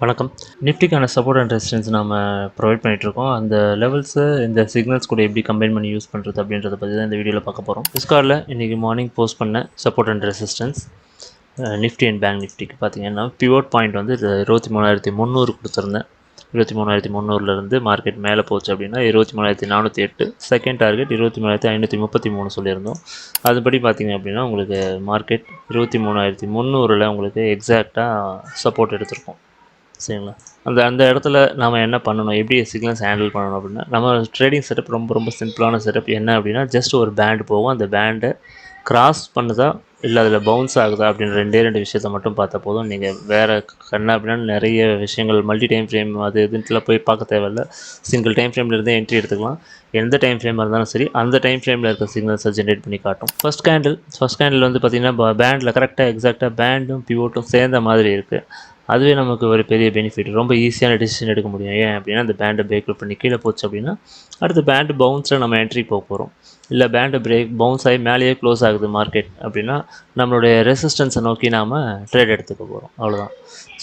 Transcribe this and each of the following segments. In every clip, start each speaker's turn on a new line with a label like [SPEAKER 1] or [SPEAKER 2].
[SPEAKER 1] வணக்கம். நிஃப்டிக்கான support and resistance நாம provide பண்ணிட்டுருக்கோம். அந்த லெவல்ஸு இந்த சிக்னல்ஸ் கூட எப்படி கம்பைன் பண்ணி யூஸ் பண்ணுறது அப்படின்றத பற்றி தான் இந்த வீடியோவில் பார்க்க போகிறோம். டிஸ்கார்டில் இன்றைக்கி மார்னிங் போஸ்ட் பண்ண support and resistance Nifty and bank நிஃப்டிக்கு பார்த்தீங்கன்னா பிவோட் பாயிண்ட் வந்து 23,300 கொடுத்துருந்தேன். 23,300லேருந்து மார்க்கெட் மேலே போச்சு அப்படின்னா 23,408. செகண்ட் டார்கெட் 23,533 சொல்லியிருந்தோம். அதுபடி பார்த்தீங்க அப்படின்னா உங்களுக்கு மார்க்கெட் 23,300ல் உங்களுக்கு எக்ஸாக்டாக சப்போர்ட் எடுத்திருக்கோம். சரிங்களா? அந்த இடத்துல நாம் என்ன பண்ணணும், எப்படி சிக்னல்ஸ் ஹேண்டில் பண்ணணும் அப்படின்னா, நம்ம ட்ரேடிங் செட்டப் ரொம்ப சிம்பிளான செட்டப். என்ன அப்படின்னா, ஜஸ்ட் ஒரு பேண்டு போகும். அந்த பேண்டை கிராஸ் பண்ணுதா இல்லை அதில் பவுன்ஸ் ஆகுதா அப்படின்னு ரெண்டு விஷயத்த மட்டும் பார்த்தா போதும். நீங்கள் வேறு அப்படின்னா நிறைய விஷயங்கள் மல்டி டைம் ஃப்ரேம் அது இதுன்ட்டுலாம் போய் பார்க்க தேவையில்லை. சிங்கிள் டைம் ஃப்ரேம்லேருந்தே என்ட்ரி எடுத்துக்கலாம். எந்த டைம் ஃப்ரேமாக இருந்தாலும் சரி, அந்த டைம் ஃப்ரேமில் இருக்க சிக்னல்ஸை ஜென்ரேட் பண்ணி காட்டும். ஃபஸ்ட் கேண்டில் வந்து பார்த்திங்கன்னா பேண்டில் கரெக்டாக எக்ஸாக்டாக பேண்டும் பிவோட்டும் சேர்ந்த மாதிரி இருக்குது. அதுவே நமக்கு ஒரு பெரிய பெனிஃபிட். ரொம்ப ஈஸியான டிசிஷன் எடுக்க முடியும். ஏன் அப்படின்னா, அந்த பேண்டை பிரேக் பண்ணி கீழே போச்சு அப்படின்னா அடுத்து பேண்டு பவுன்ஸில் நம்ம என்ட்ரி போக போகிறோம். இல்லை பேண்டை பவுன்ஸ் ஆகி மேலேயே க்ளோஸ் ஆகுது மார்க்கெட் அப்படின்னா நம்மளுடைய ரெசிஸ்டன்ஸை நோக்கி நாம் ட்ரேட் எடுத்துக்க போகிறோம். அவ்வளோதான்.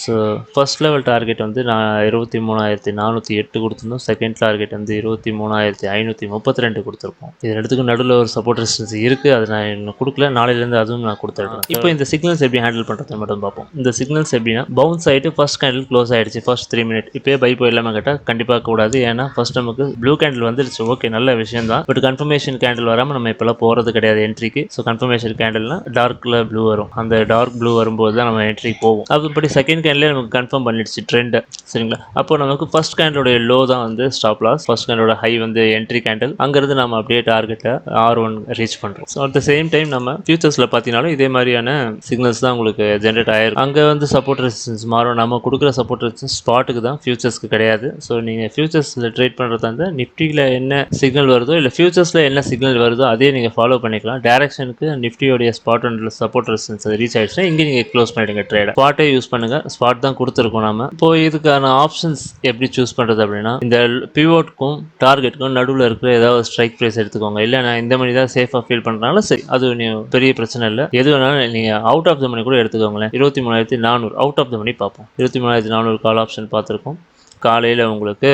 [SPEAKER 1] ஸோ ஃபஸ்ட் லெவல் டார்கெட் வந்து நான் 23,408 கொடுத்துருந்தோம். செகண்ட் டார்கெட் வந்து 23,532 கொடுத்துருப்போம். இது ரெண்டுத்துக்கும் நடுவில் ஒரு சப்போர்ட் ரெசிஸ்டன்ஸ் இருக்குது. அது நான் இன்னும் கொடுக்கல. நாளையிலேருந்து அதுவும் நான் கொடுத்துருக்கேன். இப்போ இந்த சிக்னல்ஸ் எப்படி ஹேண்டில் பண்ணுறது மட்டும் பார்ப்போம். இந்த சிக்னல்ஸ் எப்படின்னா, பவுன்ஸ் ஆகிட்டு ஃபஸ்ட் கேண்டில் க்ளோஸ் ஆகிடுச்சு. ஃபஸ்ட் 3 மினிட் இப்போயே பை போயிடலாமா கேட்டால் கண்டிப்பாக கூடாது. ஏன்னா ஃபஸ்ட் நமக்கு ப்ளூ கேண்டில் வந்துடுச்சு. ஓகே, நல்ல விஷயம் தான். பட் கன்ஃபர்மேஷன் கேண்டில் வராமல் நம்ம இப்போலாம் போகிறது கிடையாது என்ட்ரிக்கு. ஸோ கன்ஃபர்மேஷன் கேண்டில்னா டார்க்கில் ப்ளூ வரும். அந்த டார்க் ப்ளூ வரும்போது தான் நம்ம என்ட்ரிக்கு போவோம். அதுபடி செகண்ட் கேண்டிலே நமக்கு கன்ஃபார்ம் பண்ணிடுச்சு ட்ரெண்டை. சரிங்களா? அப்போ நமக்கு ஃபர்ஸ்ட் கேண்டலோட லோ தான் வந்து ஸ்டாப் லாஸ், ஃபர்ஸ்ட் கேண்டலோட ஹை வந்து என்ட்ரி கேண்டில். அங்கேருந்து நம்ம அப்படியே டார்கெட்டை R1 ரீச் பண்ணுறோம். So at the same time நம்ம ஃபியூச்சர்ஸில் பார்த்தீங்கன்னாலும் இதே மாதிரியான சிக்னல்ஸ் தான் உங்களுக்கு ஜென்ரேட் ஆகிருக்கும். அங்கே வந்து சப்போர்ட் ரெசிஸ்டன்ஸ் மாறும். நம்ம கொடுக்குற சப்போர்ட் ரெசிஸ்டன்ஸ் ஸ்பாட்டுக்கு தான், ஃபியூச்சர்ஸ்க்கு கிடையாது. ஸோ நீங்கள் ஃபியூச்சர்ஸில் ட்ரேட் பண்ணுறதா இருந்தால் நிஃப்டியில் என்ன சிக்னல் வருதோ இல்லை ஃபியூச்சர்ஸில் என்ன சிக்னல் வருதோ அதே நீங்கள் ஃபாலோ பண்ணிக்கலாம். டேரக்ஷனுக்கு நிஃப்டியோடைய spot and support resistance reach ஆகிடுச்சுன்னா இங்கே நீங்கள் க்ளோஸ் பண்ணிடுங்க ட்ரேடை. ஸ்பாட்டே யூஸ் பண்ணுங்கள். ஸ்பாட் தான் கொடுத்துருக்கோம் நாம. இப்போ இதுக்கான ஆப்ஷன்ஸ் எப்படி சூஸ் பண்ணுறது அப்படின்னா, இந்த பிவோட்க்கும் டார்கெட்டுக்கும் நடுவில் இருக்கிற ஏதாவது ஸ்ட்ரைக் ப்ரைஸ் எடுத்துக்கோங்க. இல்லை நான் இந்த மணி தான் சேஃபாக ஃபீல் பண்ணுறதுனால சரி, அது பெரிய பிரச்சனை இல்லை. எது வேணாலும் நீங்கள் அவுட் ஆஃப் த மணி கூட எடுத்துக்கோங்களேன். 23,400 அவுட் ஆஃப் த மணி பார்ப்போம். 23,400 கால் ஆப்ஷன் பார்த்துருக்கோம். காலையில் உங்களுக்கு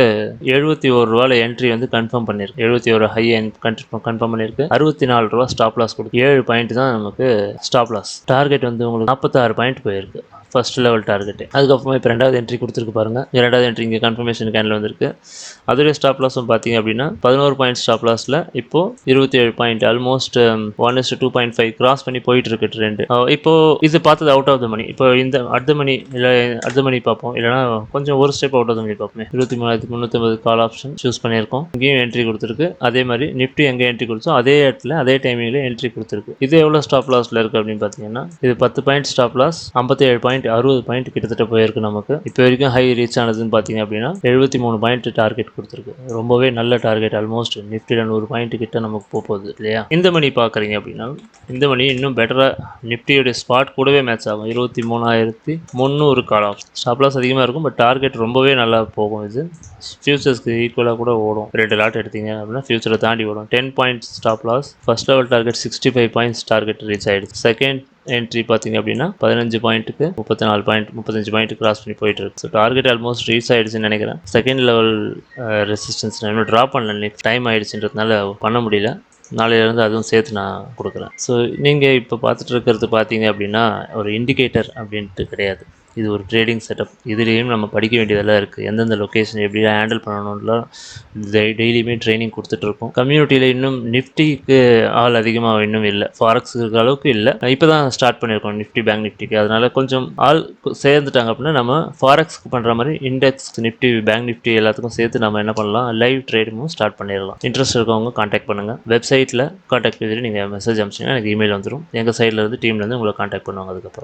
[SPEAKER 1] 71 ரூபாயில் என்ட்ரி வந்து கன்ஃபார்ம் பண்ணியிருக்கு. 71 ஹை கன்ஃபார்ம் பண்ணியிருக்கு. 64 ரூபா ஸ்டாப் லாஸ் கொடுக்கு. 7 பாயிண்ட் தான் நமக்கு ஸ்டாப் லாஸ். டார்கெட் வந்து உங்களுக்கு 46 பாயிண்ட் போயிருக்கு. First level target. அதுக்கப்புறமா இப்போ ரெண்டாவது என்ட்ரி கொடுத்துருக்கு பாருங்கள். ரெண்டாவது என்ட்ரி இங்கே கன்ஃபர்மேஷன் கேண்டில் வந்திருக்கு. அதுவே ஸ்டாப் லாஸும் பார்த்தீங்க அப்படின்னா 11 பாயிண்ட் ஸ்டாப் லாஸில் இப்போது 27 பாயிண்ட், ஆல்மோஸ்ட் 1:2.5 கிராஸ் பண்ணி போயிட்டு இருக்கு ட்ரெண்டு. இப்போது இது பார்த்தது அவுட் ஆஃப் த மணி. இப்போ இந்த அடுத்த மணி இல்லை அடுத்த மணி பார்ப்போம். இல்லைனா கொஞ்சம் ஒரு ஸ்டெப் அவுட் ஆஃப் த மணி பார்ப்போமே. 23,350 கால் ஆப்ஷன் சூஸ் பண்ணியிருக்கோம். இங்கேயும் என்ட்ரி கொடுத்துருக்கு. அதே மாதிரி நிஃப்டி எங்கே என்ட்ரி கொடுத்தோம் அதே இடத்துல அதே டைமிங்கில் என்ட்ரி கொடுத்துருக்கு. இது எவ்வளோ ஸ்டாப் லாஸில் இருக்குது அப்படின்னு பார்த்தீங்கன்னா, இது 10 point stop loss, 57 point, 60 point கிட்டத்தட்ட போயிருக்கு நமக்கு. இப்போ வரைக்கும் ஹை ரீச் ஆனதுன்னு பார்த்தீங்க அப்படின்னா 73 பாயிண்ட் டார்கெட் கொடுத்துருக்கு. ரொம்பவே நல்ல டார்கெட். ஆல்மோஸ்ட் நிஃப்டியில் 100 பாயிண்ட் கிட்ட நமக்கு போகுது இல்லையா? இந்த மணி பார்க்குறீங்க அப்படின்னா இந்த மணி இன்னும் பெட்டராக நிஃப்டியோடைய ஸ்பாட் கூடவே மேட்ச் ஆகும். 23,300 கால் ஆஃப். ஸ்டாப் லாஸ் அதிகமாக இருக்கும், பட் டார்கெட் ரொம்பவே நல்லா போகும். இது ஃபியூச்சர்ஸ்க்கு ஈக்குவலாக கூட ஓடும். 2 லாட் எடுத்தீங்க அப்படின்னா ஃபியூச்சரை தாண்டி ஓடும். 10 point stop loss. First level target 65 points target reach ஆகிடுச்சு. செகண்ட் என்ட்ரி பார்த்தீங்க அப்படின்னா 15 பாயிண்ட்டுக்கு 34 பாயிண்ட் 35 பாயிண்ட் கிராஸ் பண்ணி போயிட்டு இருக்கு. ஸோ டார்கெட் ஆல்மோஸ்ட் ரீச் ஆகிடுச்சுன்னு நினைக்கிறேன். செகண்ட் லெவல் ரெசிஸ்டன்ஸ் இன்னும் ட்ராப் பண்ணல. டைம் ஆகிடுச்சுன்றதுனால பண்ண முடியல. நாளையிலேருந்து அதுவும் சேர்த்து நான் கொடுக்குறேன். ஸோ நீங்கள் இப்போ பார்த்துட்டு இருக்கிறது பார்த்தீங்க அப்படின்னா ஒரு இண்டிகேட்டர் அப்படின்ட்டு கிடையாது. இது ஒரு ட்ரேடிங் செட்டப். இதுலேயும் நம்ம படிக்க வேண்டியதெல்லாம் இருக்குது. எந்தெந்த லொக்கேஷன் எப்படி ஹேண்டில் பண்ணணும்லாம் டெய்லியுமே ட்ரைனிங் கொடுத்துட்ருக்கோம். கம்யூனிட்டியில் இன்னும் நிஃப்டிக்கு ஆள் அதிகமாக இன்னும் இல்லை. ஃபாரெக்ஸ் இருக்கிற அளவுக்கு இல்லை. இப்போ தான் ஸ்டார்ட் பண்ணியிருக்கோம் நிஃப்டி பேங்க் நிஃப்டிக்கு. அதனால் கொஞ்சம் ஆள் சேர்ந்துட்டாங்க அப்படின்னா நம்ம ஃபாரெக்ஸ்க்கு பண்ணுற மாதிரி இண்டெக்ஸ் நிஃப்டி பேங்க் நிஃப்டி எல்லாத்துக்கும் சேர்த்து நம்ம என்ன பண்ணலாம், லைவ் ட்ரேடிங்கும் ஸ்டார்ட் பண்ணிடலாம். இன்ட்ரெஸ்ட் இருக்கவங்க கான்டாக்ட் பண்ணுங்கள். வெப்சைட்டில் கான்டாக்ட் பண்ணி நீங்கள் மெசேஜ் அனுப்பிச்சிங்கன்னா எனக்கு இமெயில் வந்துடும். எங்கள் சைடில் இருந்து டீம்லேருந்து உங்களை கான்டாக்ட் பண்ணுவாங்க அதுக்கப்புறம்.